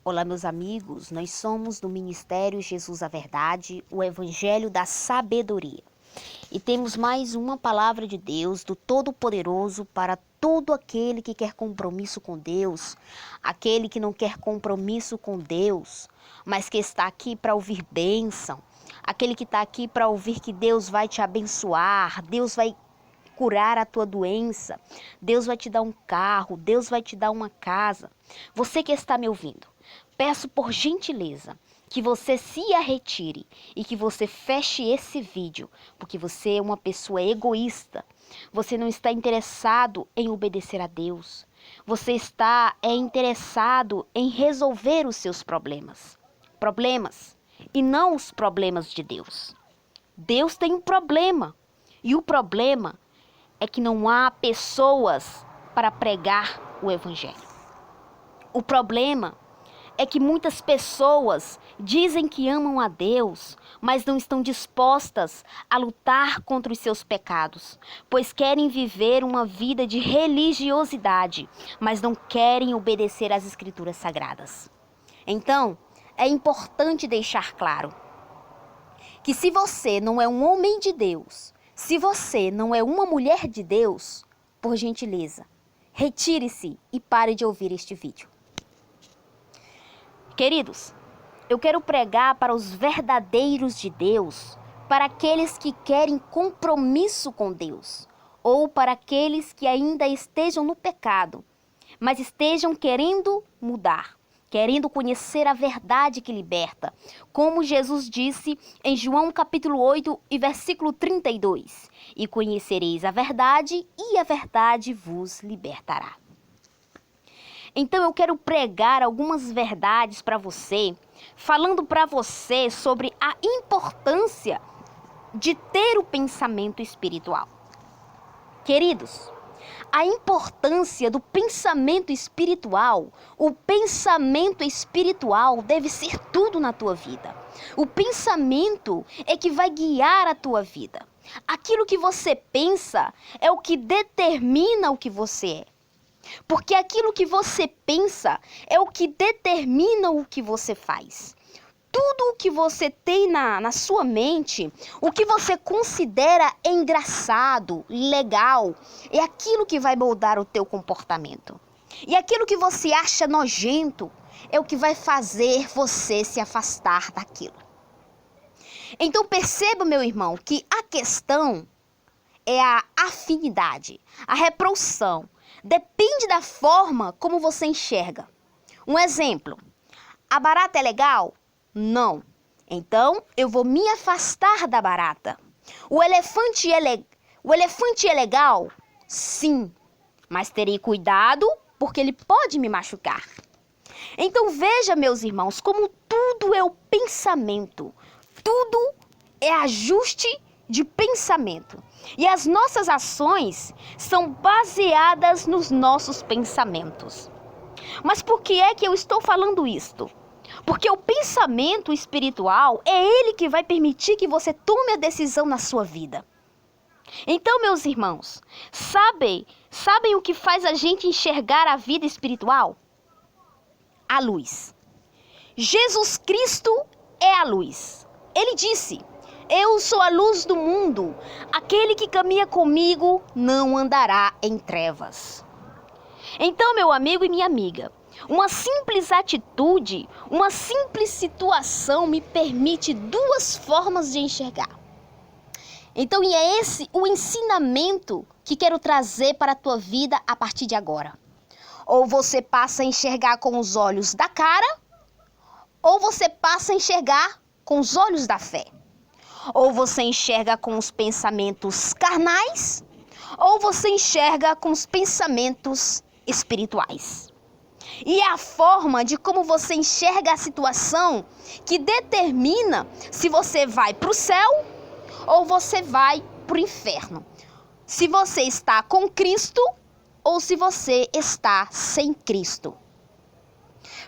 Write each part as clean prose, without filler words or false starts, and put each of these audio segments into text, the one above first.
Olá, meus amigos, nós somos do Ministério Jesus a Verdade, o Evangelho da Sabedoria. E temos mais uma palavra de Deus, do Todo-Poderoso, para todo aquele que quer compromisso com Deus, aquele que não quer compromisso com Deus, mas que está aqui para ouvir bênção, aquele que está aqui para ouvir que Deus vai te abençoar, Deus vai curar a tua doença, Deus vai te dar um carro, Deus vai te dar uma casa. Você que está me ouvindo, peço por gentileza que você se retire e que você feche esse vídeo, porque você é uma pessoa egoísta. Você não está interessado em obedecer a Deus. Você está interessado em resolver os seus problemas. E não os problemas de Deus. Deus tem um problema. E o problema é que não há pessoas para pregar o Evangelho. O problema é que muitas pessoas dizem que amam a Deus, mas não estão dispostas a lutar contra os seus pecados, pois querem viver uma vida de religiosidade, mas não querem obedecer às Escrituras Sagradas. Então, é importante deixar claro que se você não é um homem de Deus, se você não é uma mulher de Deus, por gentileza, retire-se e pare de ouvir este vídeo. Queridos, eu quero pregar para os verdadeiros de Deus, para aqueles que querem compromisso com Deus, ou para aqueles que ainda estejam no pecado, mas estejam querendo mudar, querendo conhecer a verdade que liberta. Como Jesus disse em João capítulo 8 e versículo 32, e conhecereis a verdade e a verdade vos libertará. Então eu quero pregar algumas verdades para você, falando para você sobre a importância de ter o pensamento espiritual. Queridos, a importância do pensamento espiritual, o pensamento espiritual deve ser tudo na tua vida. O pensamento é que vai guiar a tua vida. Aquilo que você pensa é o que determina o que você é. Porque aquilo que você pensa é o que determina o que você faz. Tudo o que você tem na sua mente, o que você considera engraçado, legal, é aquilo que vai moldar o teu comportamento. E aquilo que você acha nojento é o que vai fazer você se afastar daquilo. Então perceba, meu irmão, que a questão é a afinidade, a repulsão. Depende da forma como você enxerga. Um exemplo, a barata é legal? Não. Então, eu vou me afastar da barata. O elefante é legal? Sim. Mas terei cuidado porque ele pode me machucar. Então, veja, meus irmãos, como tudo é o pensamento. Tudo é ajuste de pensamento. E as nossas ações são baseadas nos nossos pensamentos. Mas por que é que eu estou falando isto? Porque o pensamento espiritual é ele que vai permitir que você tome a decisão na sua vida. Então, meus irmãos, sabem o que faz a gente enxergar a vida espiritual? A luz. Jesus Cristo é a luz. Ele disse: eu sou a luz do mundo. Aquele que caminha comigo não andará em trevas. Então, meu amigo e minha amiga, uma simples atitude, uma simples situação me permite duas formas de enxergar. Então, e é esse o ensinamento que quero trazer para a tua vida a partir de agora. Ou você passa a enxergar com os olhos da cara, ou você passa a enxergar com os olhos da fé. Ou você enxerga com os pensamentos carnais, ou você enxerga com os pensamentos espirituais. E é a forma de como você enxerga a situação que determina se você vai para o céu ou você vai para o inferno. Se você está com Cristo ou se você está sem Cristo.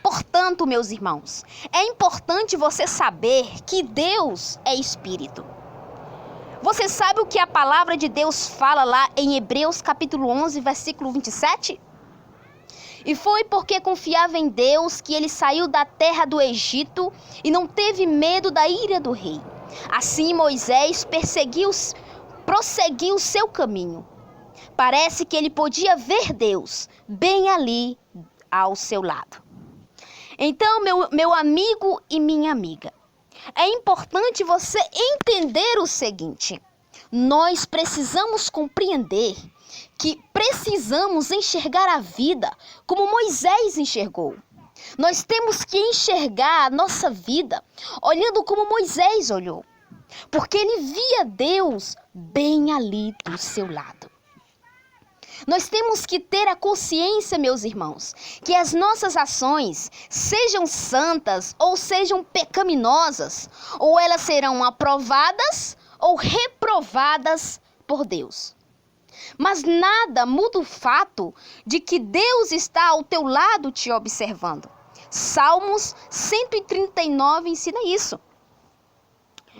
Portanto, meus irmãos, é importante você saber que Deus é Espírito. Você sabe o que a palavra de Deus fala lá em Hebreus capítulo 11, versículo 27? E foi porque confiava em Deus que ele saiu da terra do Egito e não teve medo da ira do rei. Assim Moisés prosseguiu seu caminho. Parece que ele podia ver Deus bem ali ao seu lado. Então, meu amigo e minha amiga, é importante você entender o seguinte: nós precisamos compreender que precisamos enxergar a vida como Moisés enxergou. Nós temos que enxergar a nossa vida olhando como Moisés olhou, porque ele via Deus bem ali do seu lado. Nós temos que ter a consciência, meus irmãos, que as nossas ações, sejam santas ou sejam pecaminosas, ou elas serão aprovadas ou reprovadas por Deus. Mas nada muda o fato de que Deus está ao teu lado te observando. Salmos 139 ensina isso.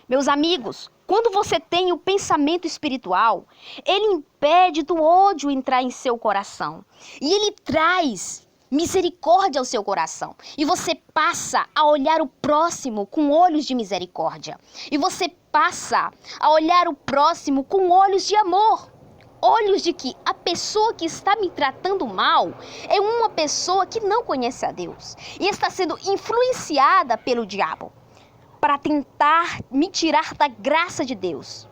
Meus amigos, quando você tem o pensamento espiritual, ele impede do ódio entrar em seu coração. E ele traz misericórdia ao seu coração. E você passa a olhar o próximo com olhos de misericórdia. E você passa a olhar o próximo com olhos de amor. Olhos de que a pessoa que está me tratando mal é uma pessoa que não conhece a Deus. E está sendo influenciada pelo diabo para tentar me tirar da graça de Deus.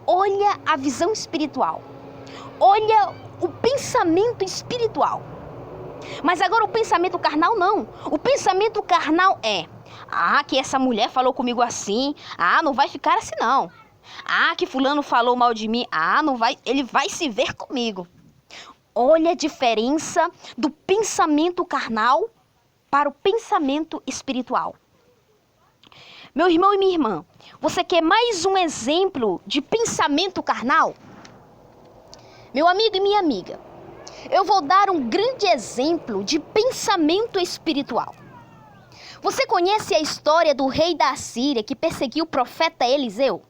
Olha a visão espiritual. Olha o pensamento espiritual. Mas agora o pensamento carnal não. O pensamento carnal é: que essa mulher falou comigo assim. Não vai ficar assim não. Que fulano falou mal de mim. Não vai, ele vai se ver comigo. Olha a diferença do pensamento carnal para o pensamento espiritual. Meu irmão e minha irmã, você quer mais um exemplo de pensamento carnal? Meu amigo e minha amiga, eu vou dar um grande exemplo de pensamento espiritual. Você conhece a história do rei da Assíria que perseguiu o profeta Eliseu?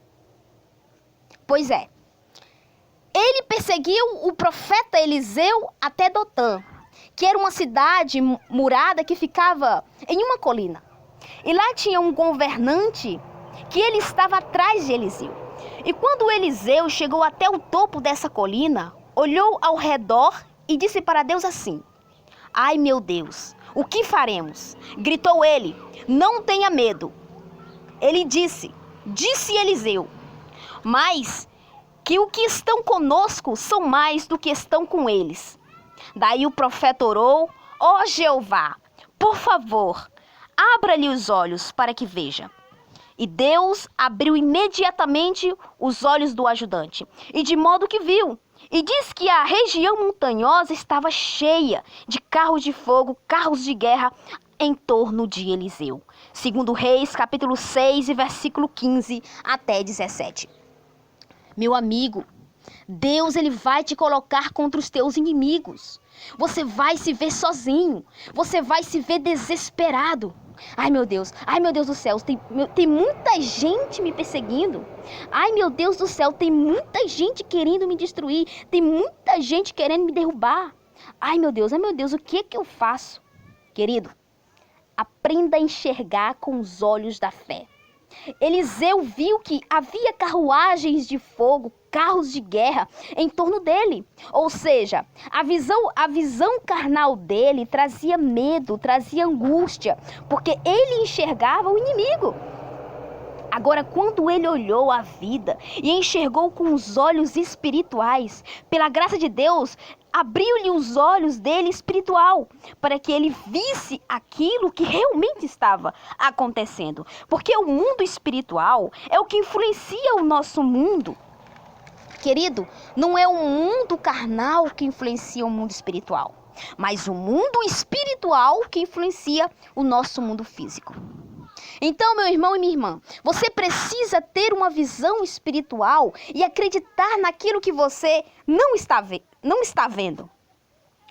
Pois é, ele perseguiu o profeta Eliseu até Dotã, que era uma cidade murada que ficava em uma colina. E lá tinha um governante que ele estava atrás de Eliseu. E quando Eliseu chegou até o topo dessa colina, olhou ao redor e disse para Deus assim: "Ai, meu Deus, o que faremos?" Gritou ele: "Não tenha medo." Ele disse Eliseu: "Mas que o que estão conosco são mais do que estão com eles." Daí o profeta orou: "Ó Jeová, por favor, abra-lhe os olhos para que veja." E Deus abriu imediatamente os olhos do ajudante, e de modo que viu. E diz que a região montanhosa estava cheia de carros de fogo, carros de guerra em torno de Eliseu. Segundo Reis, capítulo 6, versículo 15 até 17. Meu amigo, Deus ele vai te colocar contra os teus inimigos. Você vai se ver sozinho. Você vai se ver desesperado. Ai meu Deus do céu, tem muita gente me perseguindo. Ai meu Deus do céu, tem muita gente querendo me destruir. Tem muita gente querendo me derrubar. Ai meu Deus, o que eu faço? Querido, aprenda a enxergar com os olhos da fé. Eliseu viu que havia carruagens de fogo, carros de guerra em torno dele. Ou seja, a visão carnal dele trazia medo, trazia angústia, porque ele enxergava o inimigo. Agora, quando ele olhou a vida e enxergou com os olhos espirituais, pela graça de Deus, abriu-lhe os olhos dele espiritual, para que ele visse aquilo que realmente estava acontecendo. Porque o mundo espiritual é o que influencia o nosso mundo. Querido, não é o mundo carnal que influencia o mundo espiritual, mas o mundo espiritual que influencia o nosso mundo físico. Então, meu irmão e minha irmã, você precisa ter uma visão espiritual e acreditar naquilo que você não está vendo.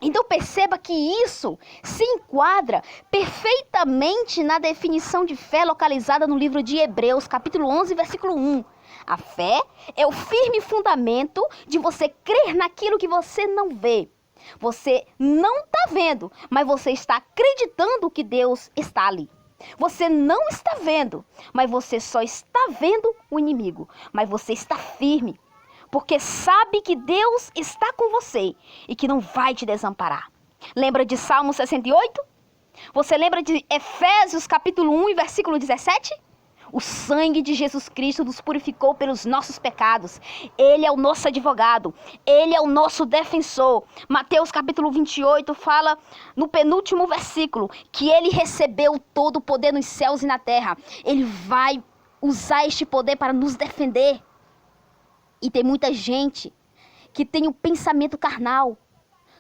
Então perceba que isso se enquadra perfeitamente na definição de fé localizada no livro de Hebreus, capítulo 11, versículo 1. A fé é o firme fundamento de você crer naquilo que você não vê. Você não está vendo, mas você está acreditando que Deus está ali. Você não está vendo, mas você só está vendo o inimigo. Mas você está firme, porque sabe que Deus está com você e que não vai te desamparar. Lembra de Salmo 68? Você lembra de Efésios capítulo 1 e versículo 17? O sangue de Jesus Cristo nos purificou pelos nossos pecados. Ele é o nosso advogado. Ele é o nosso defensor. Mateus capítulo 28 fala no penúltimo versículo que ele recebeu todo o poder nos céus e na terra. Ele vai usar este poder para nos defender. E tem muita gente que tem o pensamento carnal.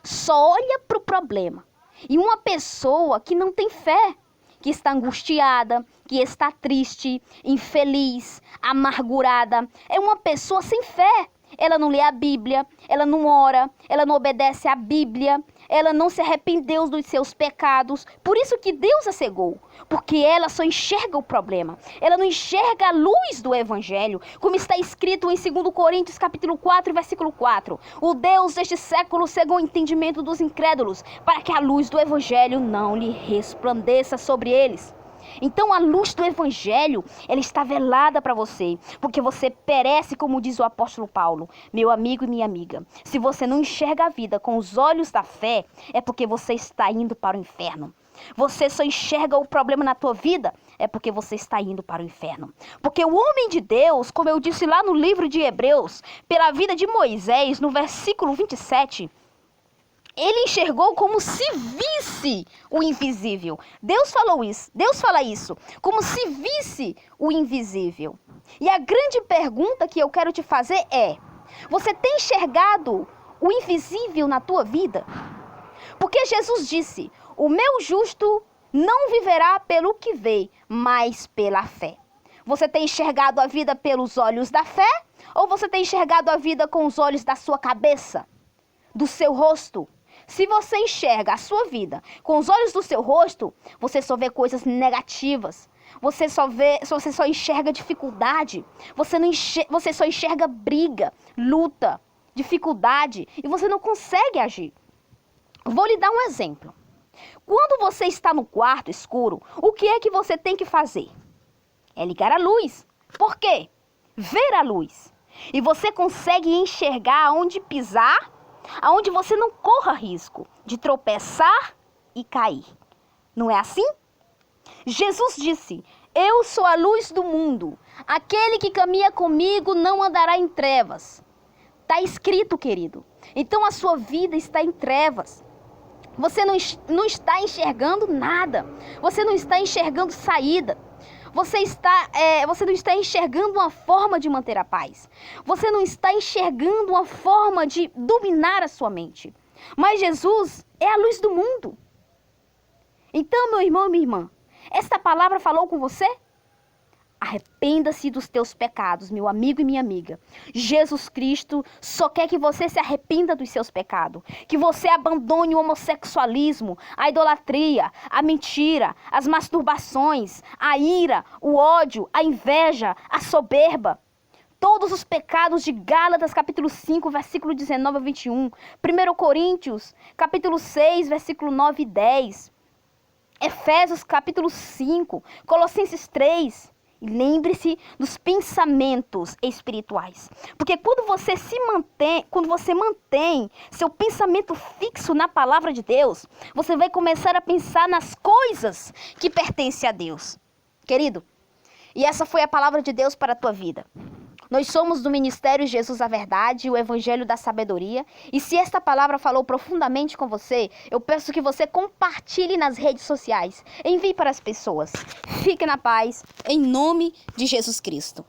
Só olha para o problema. E uma pessoa que não tem fé, que está angustiada, que está triste, infeliz, amargurada, é uma pessoa sem fé. Ela não lê a Bíblia, ela não ora, ela não obedece à Bíblia, ela não se arrependeu dos seus pecados. Por isso que Deus a cegou, porque ela só enxerga o problema. Ela não enxerga a luz do Evangelho, como está escrito em 2 Coríntios capítulo 4, versículo 4. O Deus deste século cegou o entendimento dos incrédulos, para que a luz do Evangelho não lhe resplandeça sobre eles. Então a luz do Evangelho, ela está velada para você, porque você perece, como diz o apóstolo Paulo. Meu amigo e minha amiga, se você não enxerga a vida com os olhos da fé, é porque você está indo para o inferno. Você só enxerga o problema na tua vida, é porque você está indo para o inferno. Porque o homem de Deus, como eu disse lá no livro de Hebreus, pela vida de Moisés, no versículo 27, ele enxergou como se visse o invisível. Deus fala isso, como se visse o invisível. E a grande pergunta que eu quero te fazer é: você tem enxergado o invisível na tua vida? Porque Jesus disse: o meu justo não viverá pelo que vê, mas pela fé. Você tem enxergado a vida pelos olhos da fé? Ou você tem enxergado a vida com os olhos da sua cabeça, do seu rosto? Se você enxerga a sua vida com os olhos do seu rosto, você só vê coisas negativas. Você só enxerga dificuldade. Você só enxerga briga, luta, dificuldade, e você não consegue agir. Vou lhe dar um exemplo. Quando você está no quarto escuro, o que é que você tem que fazer? É ligar a luz. Por quê? Ver a luz. E você consegue enxergar aonde pisar, aonde você não corra risco de tropeçar e cair. Não é assim? Jesus disse: eu sou a luz do mundo. Aquele que caminha comigo não andará em trevas. Está escrito, querido. Então a sua vida está em trevas. Você não está enxergando nada. Você não está enxergando saída. Você não está enxergando uma forma de manter a paz. Você não está enxergando uma forma de dominar a sua mente. Mas Jesus é a luz do mundo. Então, meu irmão e minha irmã, esta palavra falou com você? Arrependa-se dos teus pecados, meu amigo e minha amiga. Jesus Cristo só quer que você se arrependa dos seus pecados. Que você abandone o homossexualismo, a idolatria, a mentira, as masturbações, a ira, o ódio, a inveja, a soberba. Todos os pecados de Gálatas capítulo 5, versículo 19 a 21. 1 Coríntios capítulo 6, versículo 9 e 10. Efésios capítulo 5, Colossenses 3. E lembre-se dos pensamentos espirituais. Porque quando você mantém seu pensamento fixo na palavra de Deus, você vai começar a pensar nas coisas que pertencem a Deus. Querido, e essa foi a palavra de Deus para a tua vida. Nós somos do Ministério Jesus a Verdade, o Evangelho da Sabedoria. E se esta palavra falou profundamente com você, eu peço que você compartilhe nas redes sociais. Envie para as pessoas. Fique na paz, em nome de Jesus Cristo.